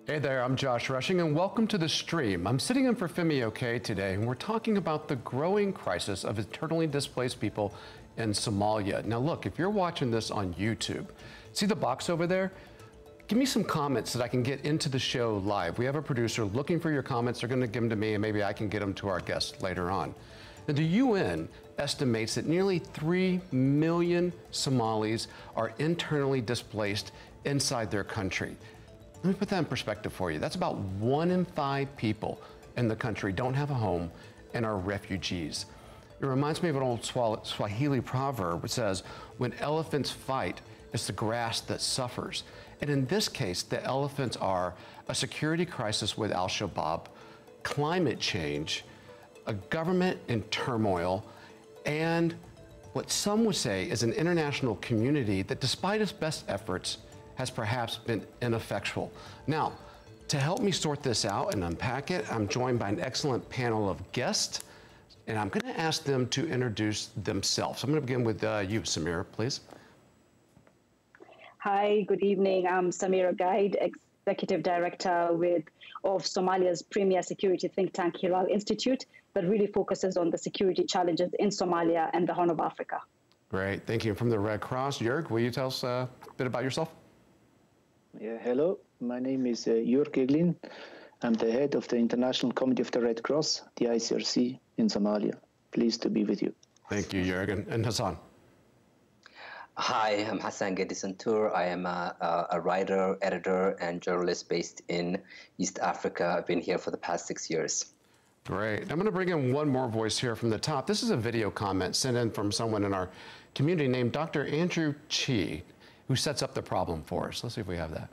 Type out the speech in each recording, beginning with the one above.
Hey there, I'm Josh Rushing, and welcome to the stream. I'm sitting in for Femi OK today, and we're talking about the growing crisis of internally displaced people in Somalia. Now look, if you're watching this on YouTube, see the box over there? Give me some comments that I can get into the show live. We have a producer looking for your comments. They're going to give them to me, and maybe I can get them to our guests later on. And the UN estimates that nearly 3 million Somalis are internally displaced inside their country. Let me put that in perspective for you. That's about 1 in 5 people in the country don't have a home and are refugees. It reminds me of an old Swahili proverb which says, when elephants fight, it's the grass that suffers. And in this case, the elephants are a security crisis with al-Shabab, climate change, a government in turmoil, and what some would say is an international community that, despite its best efforts, has perhaps been ineffectual. Now, to help me sort this out and unpack it, I'm joined by an excellent panel of guests, and I'm going to ask them to introduce themselves. I'm going to begin with you, Samira, please. Hi, good evening. I'm Samira Guide, Executive Director of Somalia's premier security think tank, Hiral Institute, that really focuses on the security challenges in Somalia and the Horn of Africa. Great, thank you. From the Red Cross, Jörg, will you tell us a bit about yourself? Yeah, hello, my name is JÜRG EGLIN. I'm the head of the International Committee of the Red Cross, the ICRC, in Somalia. Pleased to be with you. Thank you, Jürgen. And Hassan. Hi, I'm Hassan Gedisantur. I am a writer, editor, and journalist based in East Africa. I've been here for the past 6 years. Great. I'm going to bring in one more voice here from the top. This is a video comment sent in from someone in our community named Dr. Andrew Chi, who sets up the problem for us. Let's see if we have that.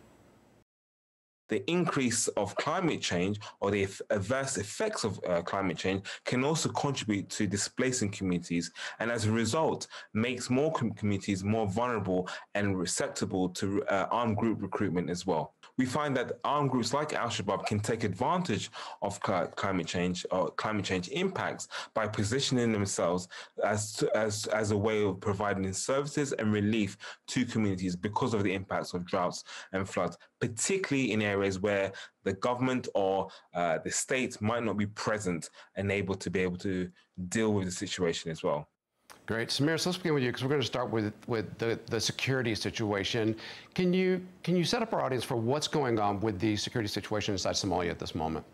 The increase of climate change or the adverse effects of climate change can also contribute to displacing communities, and as a result makes more communities more vulnerable and susceptible to armed group recruitment as well. We find that armed groups like al-Shabab can take advantage of climate change or climate change impacts by positioning themselves as a way of providing services and relief to communities because of the impacts of droughts and floods, particularly in areas where the government or the state might not be present and able to deal with the situation as well. Great. Samir, so let's begin with you because we're going to start with the security situation. Can you set up our audience for what's going on with the security situation inside Somalia at this moment?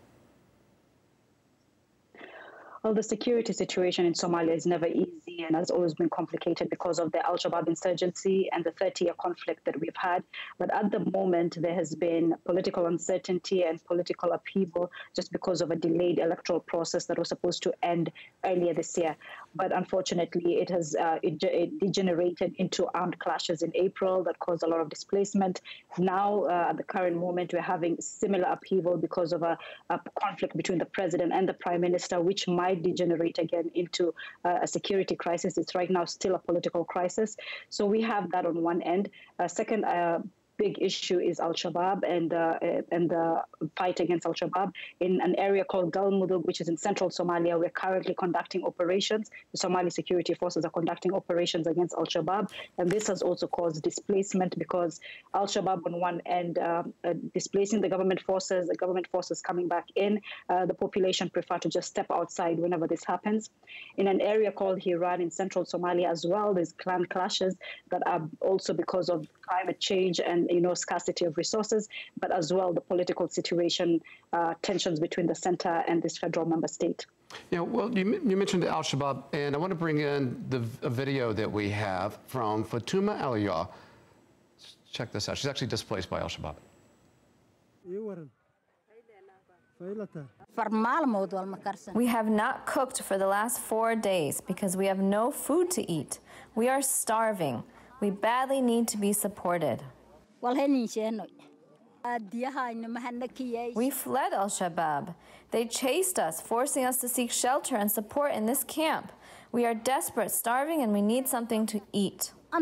Well, the security situation in Somalia is never easy and has always been complicated because of the al-Shabab insurgency and the 30-year conflict that we've had. But at the moment, there has been political uncertainty and political upheaval just because of a delayed electoral process that was supposed to end earlier this year. But unfortunately, it has it degenerated into armed clashes in April that caused a lot of displacement. Now, at the current moment, we're having similar upheaval because of a conflict between the president and the prime minister, which might degenerate again into a security crisis. It's right now still a political crisis. So we have that on one end. Second, big issue is al-Shabab and the fight against al-Shabab in an area called Galmudug, which is in central Somalia. We're currently conducting operations. The Somali security forces are conducting operations against al-Shabab, and this has also caused displacement because al-Shabab on one end displacing the government forces coming back in. The population prefer to just step outside whenever this happens. In an area called Hiran in central Somalia as well, there's clan clashes that are also because of climate change and scarcity of resources, but as well the political situation, tensions between the center and this federal member state. Yeah, well, you mentioned al-Shabab, and I want to bring in a video that we have from FATUMA ALIYOW. Check this out. She's actually displaced by al-Shabab. We have not cooked for the last 4 days because we have no food to eat. We are starving. We badly need to be supported. We fled al-Shabab. They chased us, forcing us to seek shelter and support in this camp. We are desperate, starving, and we need something to eat. So,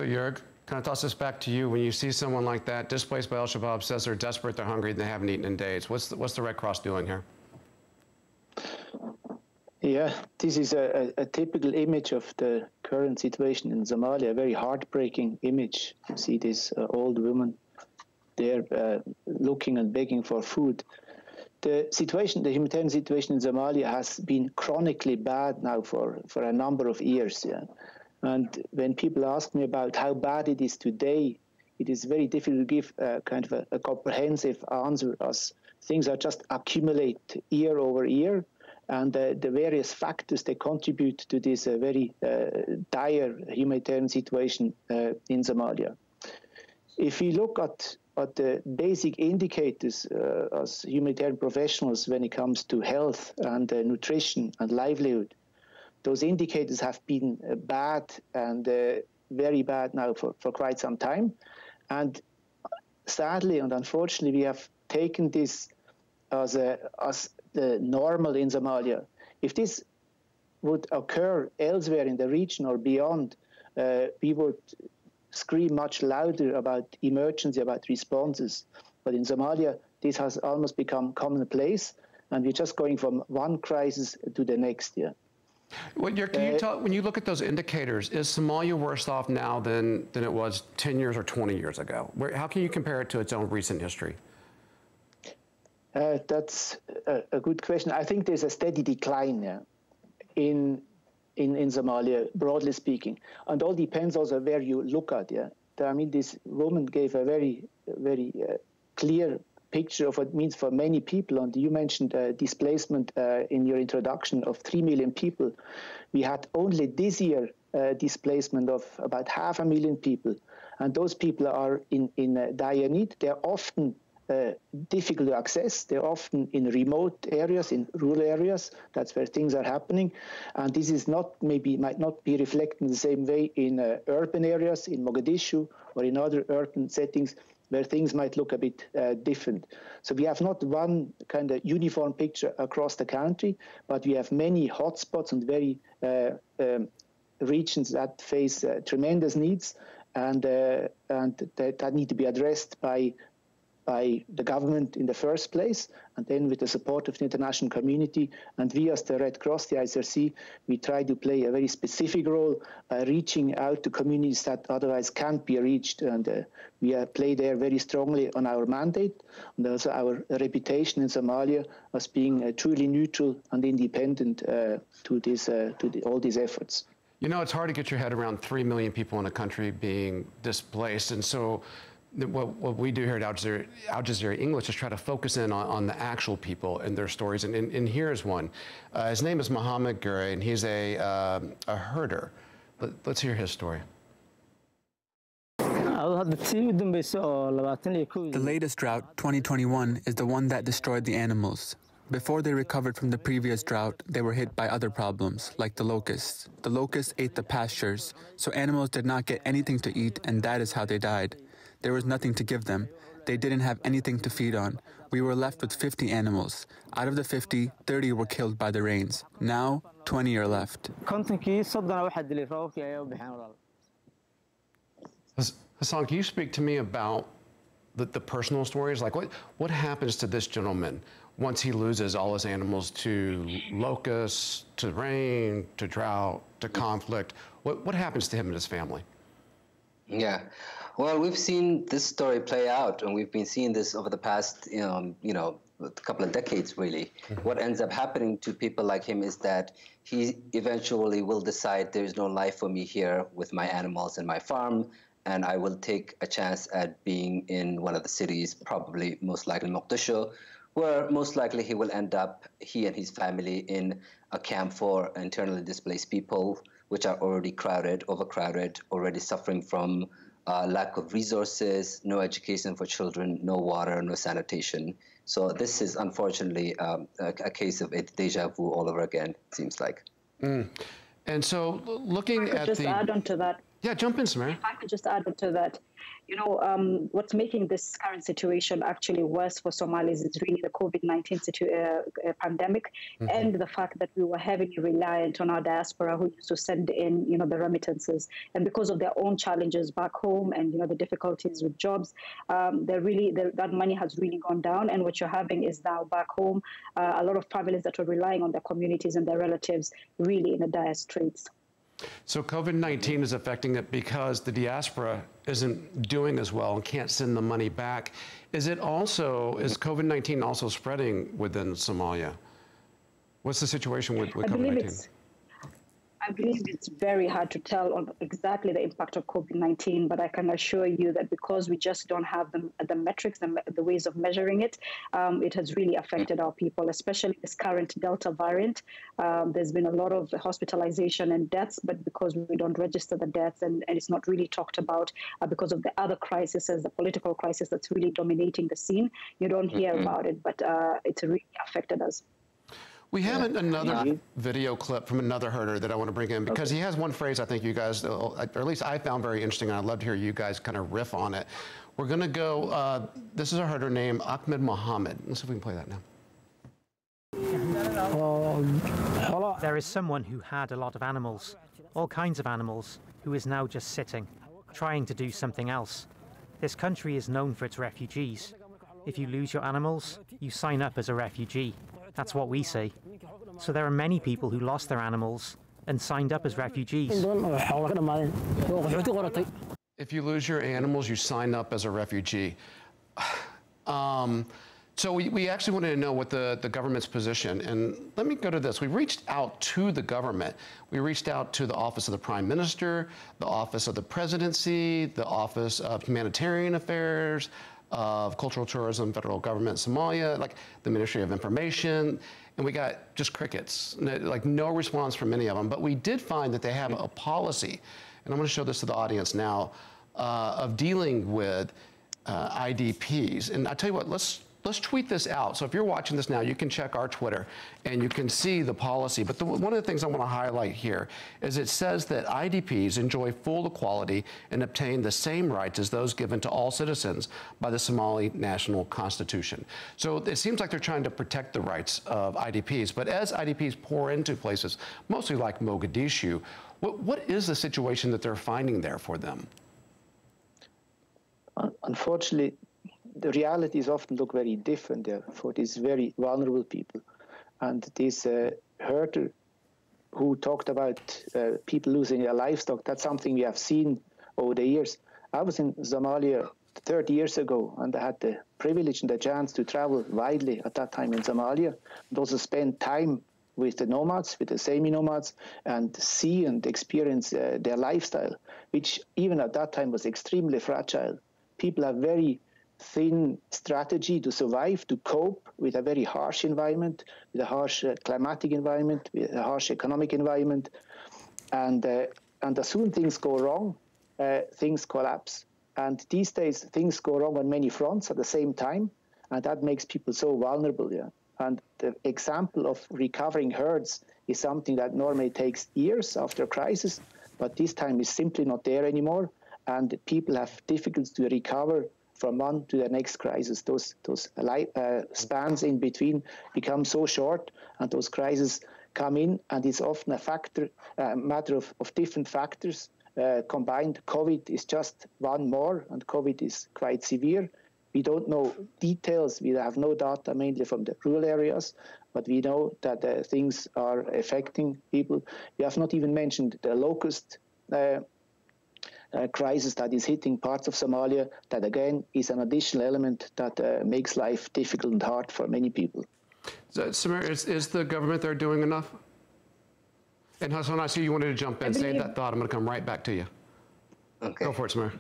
Jörg, kind of toss this back to you. When you see someone like that displaced by al-Shabab, says they're desperate, they're hungry, they haven't eaten in days, what's the Red Cross doing here? Yeah, this is a typical image of the current situation in Somalia, a very heartbreaking image. You see this old woman there looking and begging for food. The humanitarian situation in Somalia has been chronically bad now for a number of years. Yeah? And when people ask me about how bad it is today, it is very difficult to give kind of a comprehensive answer, as things are just accumulate year over year. And the various factors, they contribute to this very dire humanitarian situation in Somalia. If we look at the basic indicators as humanitarian professionals when it comes to health and nutrition and livelihood, those indicators have been bad and very bad now for quite some time. And sadly and unfortunately, we have taken this as the normal in Somalia. If this would occur elsewhere in the region or beyond, we would scream much louder about emergency, about responses. But in Somalia, this has almost become commonplace, and we're just going from one crisis to the next. Yeah. Well, can you tell, when you look at those indicators, is Somalia worse off now than it was 10 years or 20 years ago? How can you compare it to its own recent history? That's a good question. I think there's a steady decline in Somalia, broadly speaking. And all depends also where you look at. Yeah? I mean, this woman gave a very, very clear picture of what it means for many people. And you mentioned displacement in your introduction of 3 million people. We had only this year displacement of about 500,000 people. And those people are in dire need. They're often difficult to access. They're often in remote areas, in rural areas. That's where things are happening. And this is might not be reflected in the same way in urban areas, in Mogadishu, or in other urban settings where things might look a bit different. So we have not one kind of uniform picture across the country, but we have many hotspots and very regions that face tremendous needs and that need to be addressed by the government in the first place, and then with the support of the international community. And we as the Red Cross, the ICRC, we try to play a very specific role by reaching out to communities that otherwise can't be reached. And we play there very strongly on our mandate and also our reputation in Somalia as being truly neutral and independent to all these efforts. You know, it's hard to get your head around 3 million people in a country being displaced. And so what we do here at Al Jazeera English is try to focus in on the actual people and their stories. And here's one. His name is MOHAMED, and he's a herder. Let's hear his story. The latest drought, 2021, is the one that destroyed the animals. Before they recovered from the previous drought, they were hit by other problems, like the locusts. The locusts ate the pastures, so animals did not get anything to eat, and that is how they died. There was nothing to give them. They didn't have anything to feed on. We were left with 50 animals. Out of the 50, 30 were killed by the rains. Now, 20 are left. Hassan, can you speak to me about the personal stories? Like what happens to this gentleman once he loses all his animals to locusts, to rain, to drought, to conflict? What happens to him and his family? Yeah. Well, we've seen this story play out, and we've been seeing this over the past, a couple of decades, really. Mm-hmm. What ends up happening to people like him is that he eventually will decide there is no life for me here with my animals and my farm, and I will take a chance at being in one of the cities, probably most likely Mogadishu, where most likely he will end up, he and his family, in a camp for internally displaced people, which are already crowded, overcrowded, already suffering from lack of resources, no education for children, no water, no sanitation. So this is unfortunately a case of a deja vu all over again, it seems like. Mm. And so looking at just add on to that. Yeah, jump in, Samara. If I could just add on to that. What's making this current situation actually worse for Somalis is really the COVID-19 pandemic, mm-hmm. and the fact that we were heavily reliant on our diaspora who used to send in, the remittances. And because of their own challenges back home and, the difficulties with jobs, that money has really gone down. And what you're having is now back home, a lot of families that are relying on their communities and their relatives really in the dire straits. So COVID-19 is affecting it because the diaspora isn't doing as well and can't send the money back. Is COVID-19 also spreading within Somalia? What's the situation with COVID-19? I believe it's very hard to tell on exactly the impact of COVID-19, but I can assure you that because we just don't have the metrics, the ways of measuring it, it has really affected our people, especially this current Delta variant. There's been a lot of hospitalization and deaths, but because we don't register the deaths and it's not really talked about because of the other crises, the political crisis that's really dominating the scene, you don't hear about it, but it's really affected us. We have another video clip from another herder that I want to bring in because he has one phrase I think you guys, or at least I found very interesting, and I'd love to hear you guys kind of riff on it. We're going to go, this is a herder named Ahmed Mohammed. Let's see if we can play that now. There is someone who had a lot of animals, all kinds of animals, who is now just sitting, trying to do something else. This country is known for its refugees. If you lose your animals, you sign up as a refugee. That's what we see. So there are many people who lost their animals and signed up as refugees. If you lose your animals, you sign up as a refugee. So we actually wanted to know what the government's position, and let me go to this. We reached out to the government. We reached out to the Office of the Prime Minister, the Office of the Presidency, the Office of Humanitarian Affairs, of Cultural Tourism, Federal Government, Somalia, like the Ministry of Information, and we got just crickets, like no response from any of them. But we did find that they have a policy, and I'm going to show this to the audience now, of dealing with IDPs. And I tell you what, let's tweet this out. So if you're watching this now, you can check our Twitter and you can see the policy. But one of the things I want to highlight here is it says that IDPs enjoy full equality and obtain the same rights as those given to all citizens by the Somali National Constitution. So it seems like they're trying to protect the rights of IDPs. But as IDPs pour into places, mostly like Mogadishu, what is the situation that they're finding there for them? Unfortunately, the realities often look very different there for these very vulnerable people. And this herder who talked about people losing their livestock, that's something we have seen over the years. I was in Somalia 30 years ago, and I had the privilege and the chance to travel widely at that time in Somalia, and also spend time with the nomads, with the semi-nomads, and see and experience their lifestyle, which even at that time was extremely fragile. People have very thin strategy to survive, to cope with a very harsh environment, with a harsh climatic environment, with a harsh economic environment. And as soon things go wrong, things collapse. And these days, things go wrong on many fronts at the same time, and that makes people so vulnerable. Yeah. And the example of recovering herds is something that normally takes years after a crisis, but this time is simply not there anymore, and people have difficulty to recover from one to the next crisis. Those spans in between become so short, and those crises come in, and it's often a matter of different factors combined. COVID is just one more, and COVID is quite severe. We don't know details. We have no data, mainly from the rural areas, but we know that things are affecting people. We have not even mentioned the locust crisis that is hitting parts of Somalia, that again is an additional element that makes life difficult and hard for many people. So, Samir, is the government there doing enough? And Hassan, I see you wanted to jump in. Save that thought. I'm going to come right back to you. Okay. Go for it, Samir.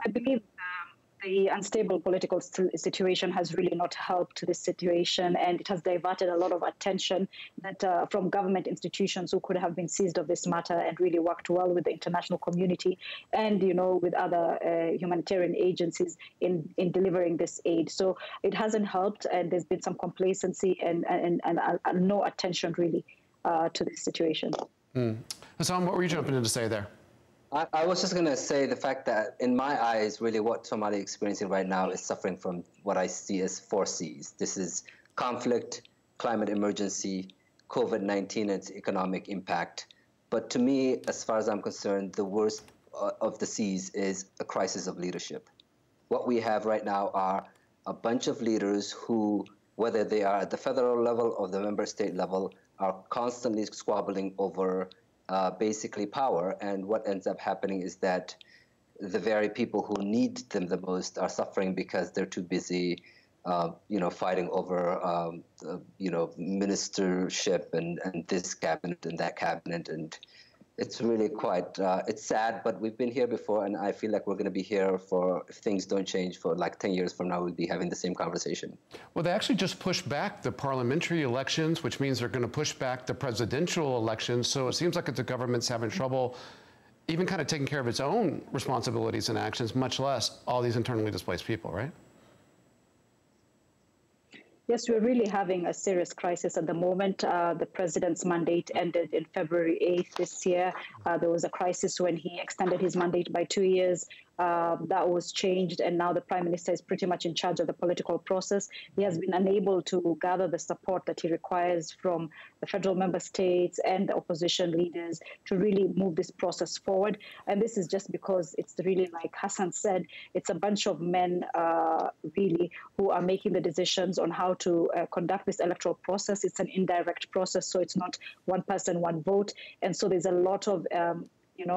I believe the unstable political situation has really not helped this situation, and it has diverted a lot of attention that from government institutions who could have been seized of this matter and really worked well with the international community and, you know, with other humanitarian agencies in delivering this aid. So it hasn't helped, and there's been some complacency and no attention really to this situation. Hassan, what were you jumping in to say there? I was just going to say the fact that, in my eyes, really what Somalia is experiencing right now is suffering from what I see as 4 Cs. This is conflict, climate emergency, COVID-19 and its economic impact. But to me, as far as I'm concerned, the worst of the Cs is a crisis of leadership. What we have right now are a bunch of leaders who, whether they are at the federal level or the member state level, are constantly squabbling over basically power. And what ends up happening is that the very people who need them the most are suffering because they're too busy, fighting over, ministership and this cabinet and that cabinet. And it's really quite, it's sad, but we've been here before, and I feel like we're going to be here for, if things don't change, for like 10 years from now, we'll be having the same conversation. Well, they actually just pushed back the parliamentary elections, which means they're going to push back the presidential elections. So it seems like the government's having trouble even kind of taking care of its own responsibilities and actions, much less all these internally displaced people, right? Yes, we're really having a serious crisis at the moment. The president's mandate ended in February 8th this year. There was a crisis when he extended his mandate by 2 years. That was changed, and now the Prime Minister is pretty much in charge of the political process. He has been unable to gather the support that he requires from the federal member states and the opposition leaders to really move this process forward. And this is just because it's really, like Hassan said, it's a bunch of men really who are making the decisions on how to conduct this electoral process. It's an indirect process, so it's not one person, one vote. And so there's a lot of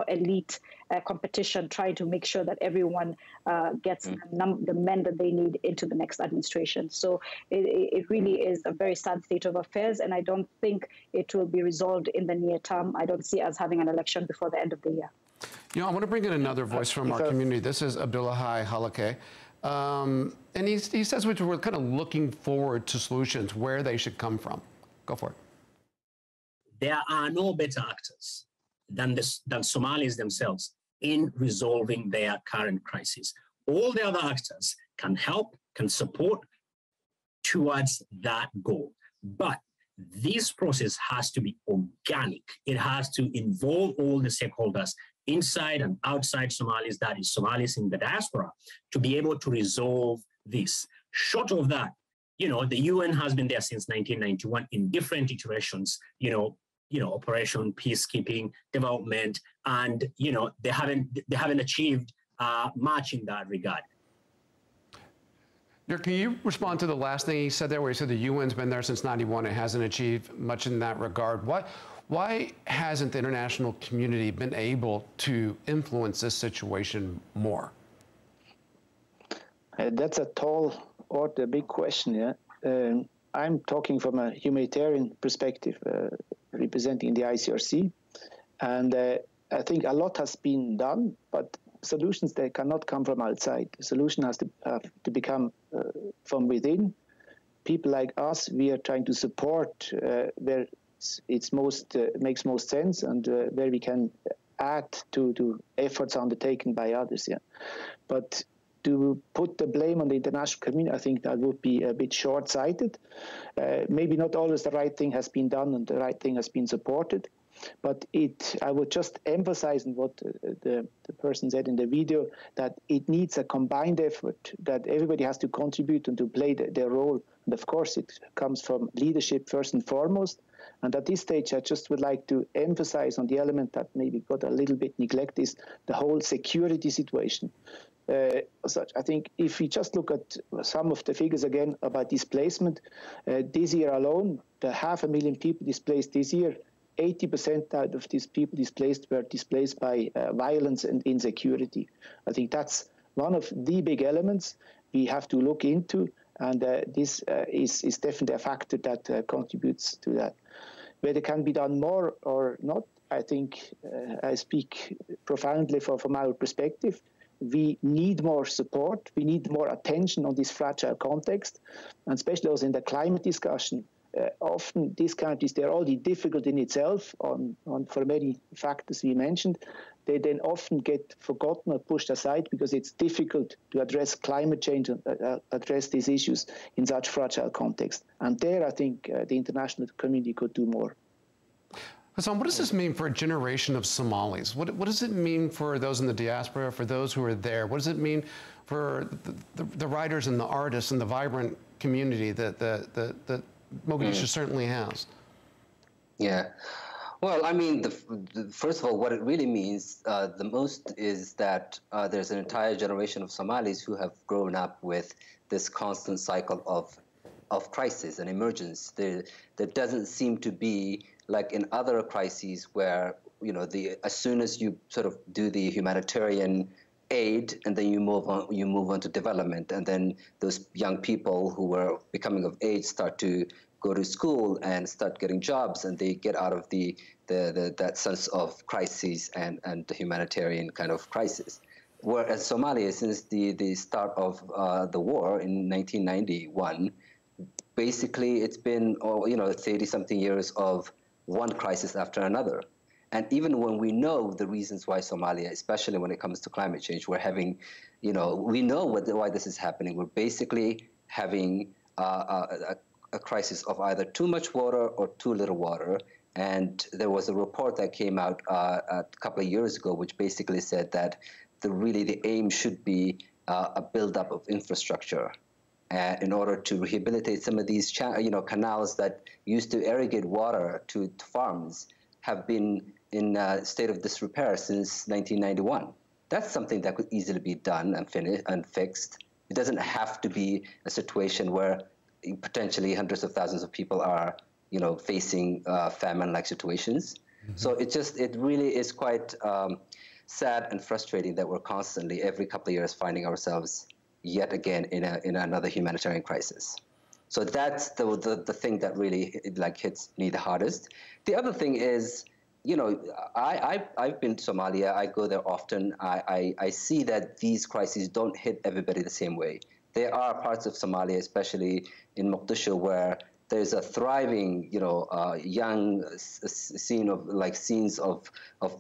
elite competition trying to make sure that everyone gets the men that they need into the next administration. So it really is a very sad state of affairs, and I don't think it will be resolved in the near term. I don't see us having an election before the end of the year. I want to bring in another voice from our community. This is Abdullahi Halake. And he says we're kind of looking forward to solutions, where they should come from. Go for it. There are no better actors than Somalis themselves in resolving their current crisis. All the other actors can help, can support towards that goal. But this process has to be organic. It has to involve all the stakeholders inside and outside Somalis, that is Somalis in the diaspora, to be able to resolve this. Short of that, the UN has been there since 1991 in different iterations, operation, peacekeeping, development, and they haven't achieved much in that regard. Can you respond to the last thing he said there, where he said the UN's been there since '91 and hasn't achieved much in that regard? Why hasn't the international community been able to influence this situation more? That's a tall order, big question. Yeah, I'm talking from a humanitarian perspective, representing the ICRC, and I think a lot has been done, but solutions that cannot come from outside. The solution has to become from within. People like us, we are trying to support where it's makes most sense, and where we can add to efforts undertaken by others. Yeah, but to put the blame on the international community, I think that would be a bit short-sighted. Maybe not always the right thing has been done and the right thing has been supported, but I would just emphasize on what the person said in the video, that it needs a combined effort, that everybody has to contribute and to play their role. And of course, it comes from leadership first and foremost. And at this stage, I just would like to emphasize on the element that maybe got a little bit neglected, is the whole security situation. I think if we just look at some of the figures again about displacement, this year alone, the 500,000 people displaced this year, 80% out of these people displaced were displaced by violence and insecurity. I think that's one of the big elements we have to look into, and this is definitely a factor that contributes to that. Whether it can be done more or not, I think I speak profoundly from our perspective. We need more support. We need more attention on this fragile context, and especially also in the climate discussion. Often these countries, they're already difficult in itself for many factors we mentioned. They then often get forgotten or pushed aside because it's difficult to address climate change and address these issues in such fragile context. And there, I think the international community could do more. Hassan, what does this mean for a generation of Somalis? What does it mean for those in the diaspora, for those who are there? What does it mean for the writers and the artists and the vibrant community that Mogadishu certainly has? Yeah. Well, I mean, first of all, what it really means the most is that there's an entire generation of Somalis who have grown up with this constant cycle of crisis and emergence. There doesn't seem to be, like in other crises where as soon as you sort of do the humanitarian aid, and then you move on to development, and then those young people who were becoming of age start to go to school and start getting jobs, and they get out of that sense of crisis and the humanitarian kind of crisis. Whereas Somalia, since the start of the war in 1991, basically it's been 30-something years of one crisis after another. And even when we know the reasons why Somalia, especially when it comes to climate change, we're having, we know why this is happening. We're basically having a crisis of either too much water or too little water. And there was a report that came out a couple of years ago, which basically said that the aim should be a buildup of infrastructure in order to rehabilitate some of these canals that used to irrigate water to farms have been in a state of disrepair since 1991. That's something that could easily be done and finished and fixed. It doesn't have to be a situation where potentially hundreds of thousands of people are, facing famine-like situations. Mm-hmm. So it really is quite sad and frustrating that we're constantly, every couple of years, finding ourselves yet again in another humanitarian crisis. So that's the thing that really hits me the hardest. The other thing is, I've been to Somalia. I go there often. I see that these crises don't hit everybody the same way. There are parts of Somalia, especially in Mogadishu, where there's a thriving, young scenes of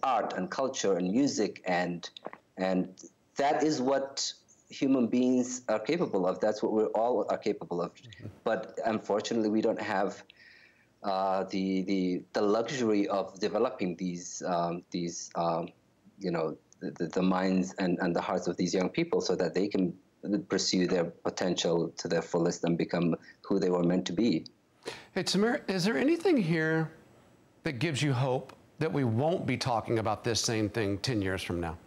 art and culture and music, and that is what human beings are capable of. That's what we all are capable of. Mm-hmm. But unfortunately, we don't have the luxury of developing these the minds and the hearts of these young people so that they can pursue their potential to their fullest and become who they were meant to be. Hey, Samir, is there anything here that gives you hope that we won't be talking about this same thing 10 years from now?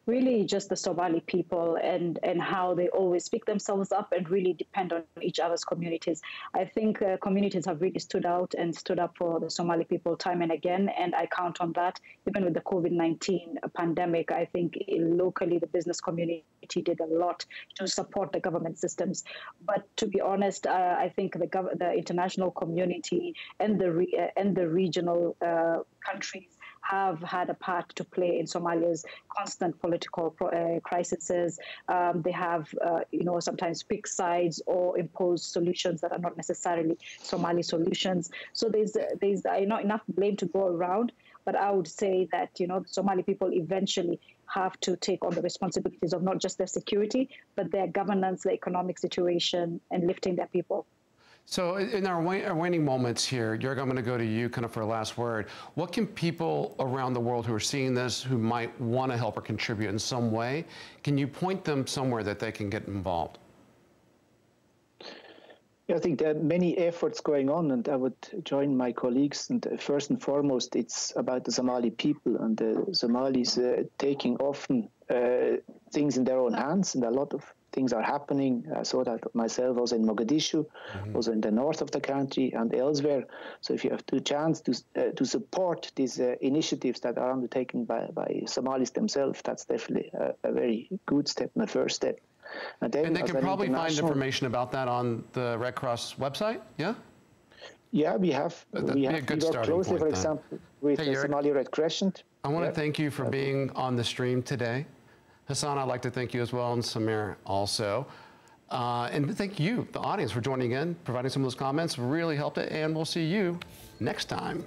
Really just the Somali people and how they always pick themselves up and really depend on each other's communities. I think communities have really stood out and stood up for the Somali people time and again, and I count on that. Even with the COVID-19 pandemic, I think locally the business community did a lot to support the government systems. But to be honest, I think the international community and the regional countries have had a part to play in Somalia's constant political crises. They have, sometimes pick sides or impose solutions that are not necessarily Somali solutions. So there's not enough blame to go around. But I would say that, the Somali people eventually have to take on the responsibilities of not just their security, but their governance, their economic situation, and lifting their people. So in our waning moments here, Jörg, I'm going to go to you kind of for a last word. What can people around the world who are seeing this, who might want to help or contribute in some way, can you point them somewhere that they can get involved? Yeah, I think there are many efforts going on, and I would join my colleagues. And first and foremost, it's about the Somali people, and the Somalis taking often things in their own hands, and a lot of things are happening. I saw that myself also in Mogadishu, also in the north of the country and elsewhere. So if you have the chance to support these initiatives that are undertaken by Somalis themselves, that's definitely a very good step and a first step. And then, they can probably find information about that on the Red Cross website, yeah? Yeah, we work closely, for example, with the Somali Red Crescent. I want to thank you for being on the stream today. Hassan, I'd like to thank you as well, and Samir also. And thank you, the audience, for joining in, providing some of those comments. Really helped it, and we'll see you next time.